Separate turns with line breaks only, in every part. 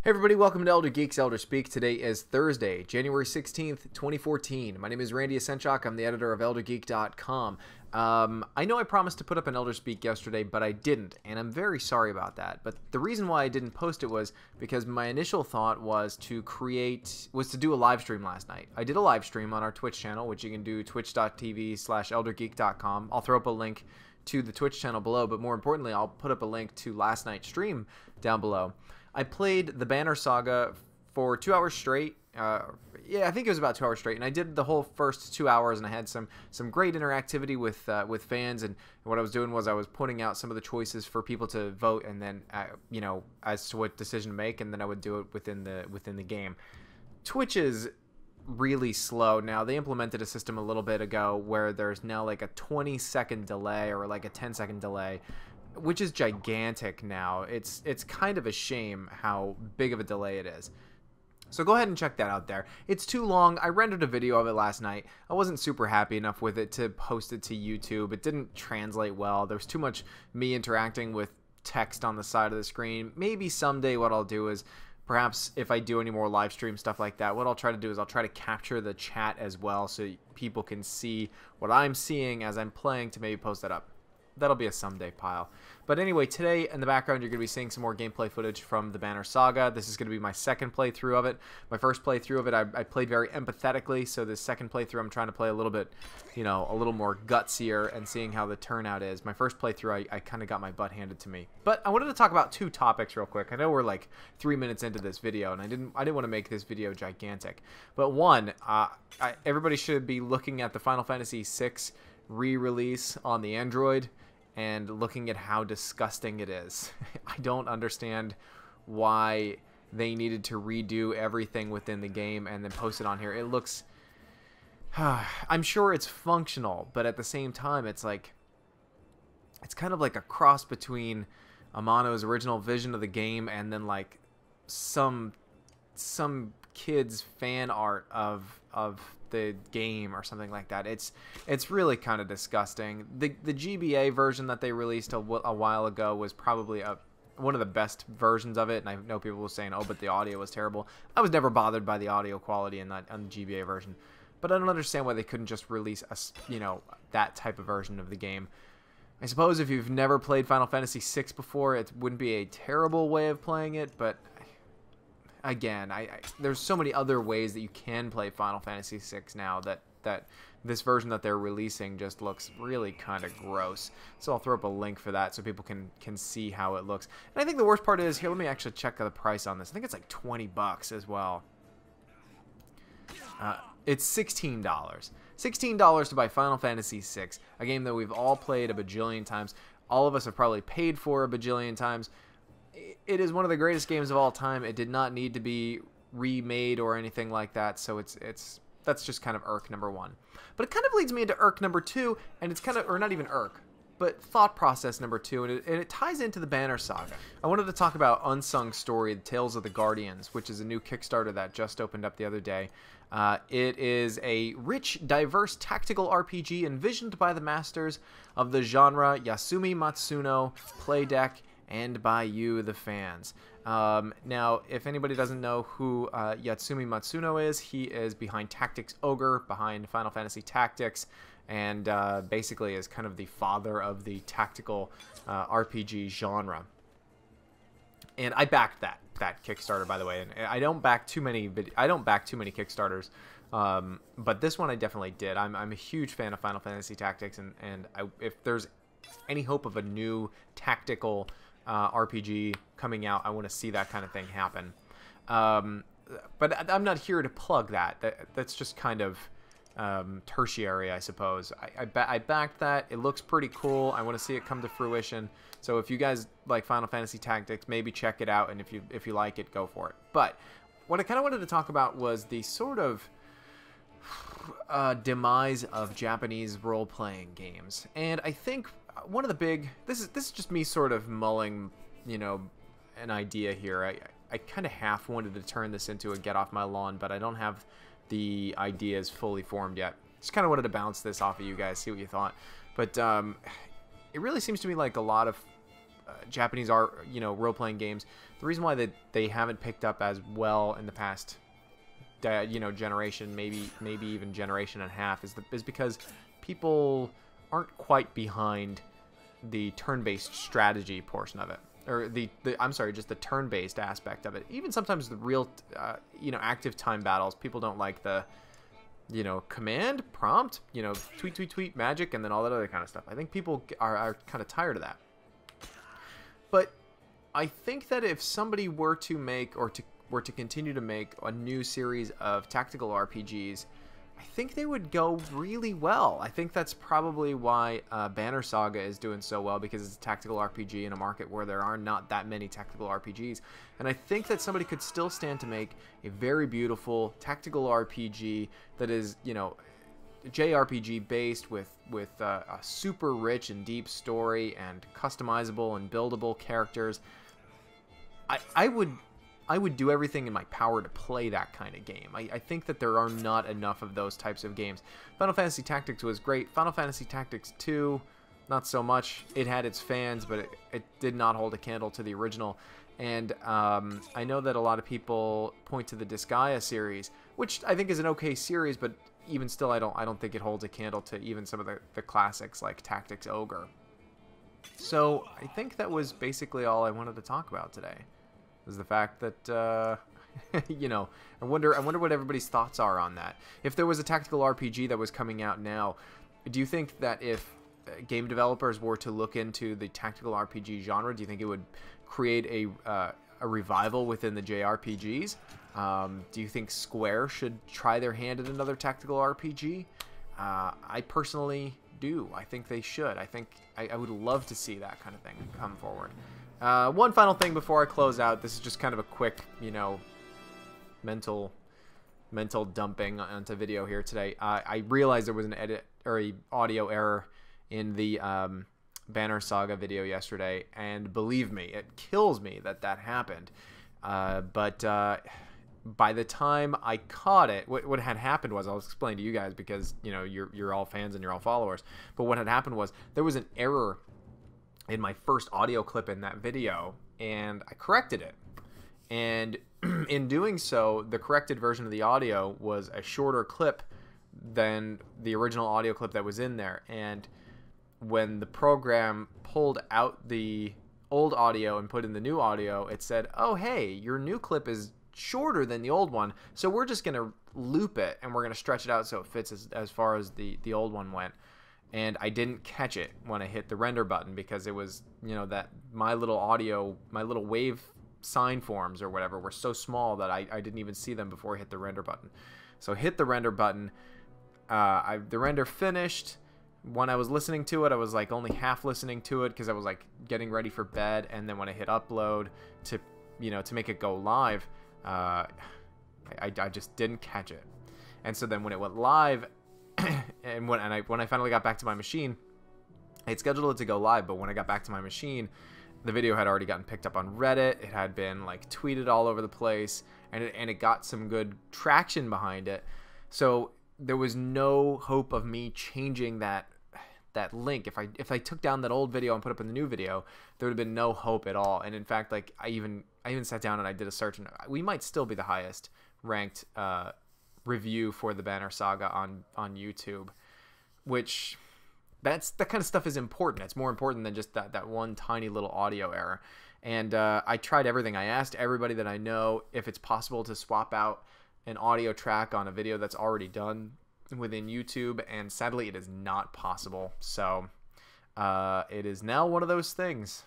Hey everybody, welcome to Elder Geek's Elder Speak. Today is Thursday, January 16th, 2014. My name is Randy Asenchak. I'm the editor of ElderGeek.com. I know I promised to put up an Elder Speak yesterday, but I didn't, and I'm very sorry about that. But the reason why I didn't post it was because my initial thought was to do a live stream last night. I did a live stream on our Twitch channel, which you can do twitch.tv/ElderGeek.com. I'll throw up a link to the Twitch channel below, but more importantly, I'll put up a link to last night's stream down below. I played the Banner Saga for 2 hours straight. Yeah, I think it was about 2 hours straight, and I did the whole first 2 hours, and I had some great interactivity with fans. And what I was doing was I was putting out some of the choices for people to vote, and then you know, as to what decision to make, and then I would do it within the game. Twitch is really slow now. They implemented a system a little bit ago where there's now like a 20-second delay or like a 10-second delay, which is gigantic now. It's kind of a shame how big of a delay it is. So go ahead and check that out there. It's too long. I rendered a video of it last night. I wasn't super happy enough with it to post it to YouTube. It didn't translate well. There was too much me interacting with text on the side of the screen. Maybe someday what I'll do is, perhaps if I do any more live stream stuff like that, what I'll try to do is I'll try to capture the chat as well so people can see what I'm seeing as I'm playing to maybe post that up. That'll be a someday pile. But anyway, today in the background you're going to be seeing some more gameplay footage from the Banner Saga. This is going to be my second playthrough of it. My first playthrough of it, I played very empathetically, so this second playthrough I'm trying to play a little bit, you know, a little more gutsier and seeing how the turnout is. My first playthrough, I kind of got my butt handed to me. But I wanted to talk about two topics real quick. I know we're like 3 minutes into this video, and I didn't want to make this video gigantic. But one, everybody should be looking at the Final Fantasy VI re-release on the Android and looking at how disgusting it is. I don't understand why they needed to redo everything within the game and then post it on here. It looks... I'm sure it's functional, but at the same time, it's like... It's kind of like a cross between Amano's original vision of the game and then like some kid's fan art of the game or something like that. It's really kind of disgusting. The GBA version that they released a while ago was probably one of the best versions of it, and I know people were saying, oh, but the audio was terrible. I was never bothered by the audio quality on the GBA version, but I don't understand why they couldn't just release that type of version of the game. I suppose if you've never played Final Fantasy VI before, it wouldn't be a terrible way of playing it, but again, there's so many other ways that you can play Final Fantasy VI now that this version that they're releasing just looks really kind of gross. So I'll throw up a link for that so people can see how it looks. And I think the worst part is, here, let me actually check the price on this. I think it's like $20 as well. It's $16. $16 to buy Final Fantasy VI, a game that we've all played a bajillion times. All of us have probably paid for a bajillion times. It is one of the greatest games of all time. It did not need to be remade or anything like that, so that's just kind of irk number one. But it kind of leads me into irk number two, and it's kind of, or not even irk, but thought process number two, and it ties into the Banner Saga. I wanted to talk about Unsung Story, Tales of the Guardians, which is a new Kickstarter that just opened up the other day. It is a rich, diverse tactical RPG envisioned by the masters of the genre, Yasumi Matsuno, Play Deck, and by you, the fans. Now, if anybody doesn't know who Yatsumi Matsuno is, he is behind Tactics Ogre, behind Final Fantasy Tactics, and basically is kind of the father of the tactical RPG genre. And I backed that Kickstarter, by the way. And I don't back too many Kickstarters, but this one I definitely did. I'm a huge fan of Final Fantasy Tactics, and if there's any hope of a new tactical RPG coming out, I want to see that kind of thing happen. But I'm not here to plug that. That's just kind of tertiary, I suppose. I backed that. It looks pretty cool. I want to see it come to fruition. So if you guys like Final Fantasy Tactics, maybe check it out, and if you like it, go for it. But what I kind of wanted to talk about was the sort of demise of Japanese role-playing games, and I think one of the big, this is just me sort of mulling, you know, an idea here. I kind of half wanted to turn this into a get off my lawn, but I don't have the ideas fully formed yet. Just kind of wanted to bounce this off of you guys, see what you thought. But it really seems to me like a lot of Japanese art, role-playing games. The reason why they haven't picked up as well in the past, generation, maybe even generation and a half, is because people aren't quite behind the turn-based strategy portion of it, or just the turn-based aspect of it. Even sometimes the real, active time battles, people don't like the, command prompt, tweet magic, and then all that other kind of stuff. I think people are kind of tired of that. But I think that if somebody were to make, or were to continue to make, a new series of tactical RPGs, I think they would go really well. I think that's probably why Banner Saga is doing so well, because it's a tactical RPG in a market where there are not that many tactical RPGs. And I think that somebody could still stand to make a very beautiful tactical RPG that is, JRPG based with a super rich and deep story and customizable and buildable characters. I would do everything in my power to play that kind of game. I think that there are not enough of those types of games. Final Fantasy Tactics was great. Final Fantasy Tactics 2, not so much. It had its fans, but it did not hold a candle to the original. And I know that a lot of people point to the Disgaea series, which I think is an okay series, but even still, I don't think it holds a candle to even some of the classics like Tactics Ogre. So I think that was basically all I wanted to talk about today. Is the fact that I wonder what everybody's thoughts are on that. If there was a tactical RPG that was coming out now, do you think that if game developers were to look into the tactical RPG genre, do you think it would create a revival within the JRPGs? Do you think Square should try their hand at another tactical RPG? I personally do. I think they should. I think I would love to see that kind of thing come forward. One final thing before I close out. This is just kind of a quick, mental dumping onto video here today. I realized there was an edit or a audio error in the Banner Saga video yesterday, and believe me, it kills me that happened. But by the time I caught it, what had happened was, I'll explain to you guys because you're all fans and you're all followers. But what had happened was there was an error in my first audio clip in that video, and I corrected it. And in doing so, the corrected version of the audio was a shorter clip than the original audio clip that was in there. And when the program pulled out the old audio and put in the new audio, it said, oh, hey, your new clip is shorter than the old one, so we're just going to loop it, and we're going to stretch it out so it fits as far as the old one went. And I didn't catch it when I hit the render button, because it was, that my little wave sine forms or whatever were so small that I didn't even see them before I hit the render button. So I hit the render button, the render finished. When I was listening to it, I was like only half listening to it because I was like getting ready for bed. And then when I hit upload to make it go live, I just didn't catch it. And so then when it went live, and when I finally got back to my machine, I had scheduled it to go live, but when I got back to my machine, the video had already gotten picked up on Reddit. It had been like tweeted all over the place, and it got some good traction behind it. So there was no hope of me changing that link. If I took down that old video and put up in the new video, there would have been no hope at all. And in fact, like I even sat down and I did a search, and we might still be the highest ranked review for the Banner Saga on YouTube, which that kind of stuff is important. It's more important than just that one tiny little audio error. And I tried everything. I asked everybody that I know if it's possible to swap out an audio track on a video that's already done within YouTube, and sadly it is not possible. So it is now one of those things.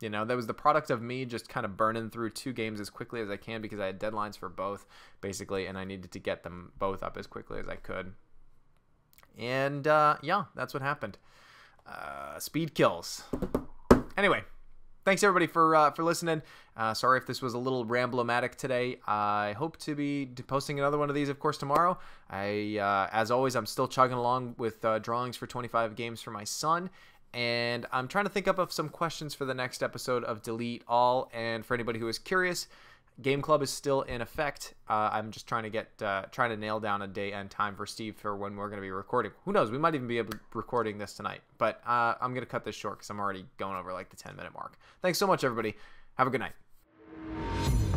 That was the product of me just kind of burning through 2 games as quickly as I can, because I had deadlines for both, basically, and I needed to get them both up as quickly as I could. And, yeah, that's what happened. Speed kills. Anyway, thanks, everybody, for listening. Sorry if this was a little ramblomatic today. I hope to be posting another one of these, of course, tomorrow. As always, I'm still chugging along with drawings for 25 games for my son. And I'm trying to think up of some questions for the next episode of Delete All. And for anybody who is curious, Game Club is still in effect. I'm just trying to nail down a day and time for Steve for when we're going to be recording. Who knows? We might even be able to recording this tonight. But I'm going to cut this short because I'm already going over like the 10-minute mark. Thanks so much, everybody. Have a good night.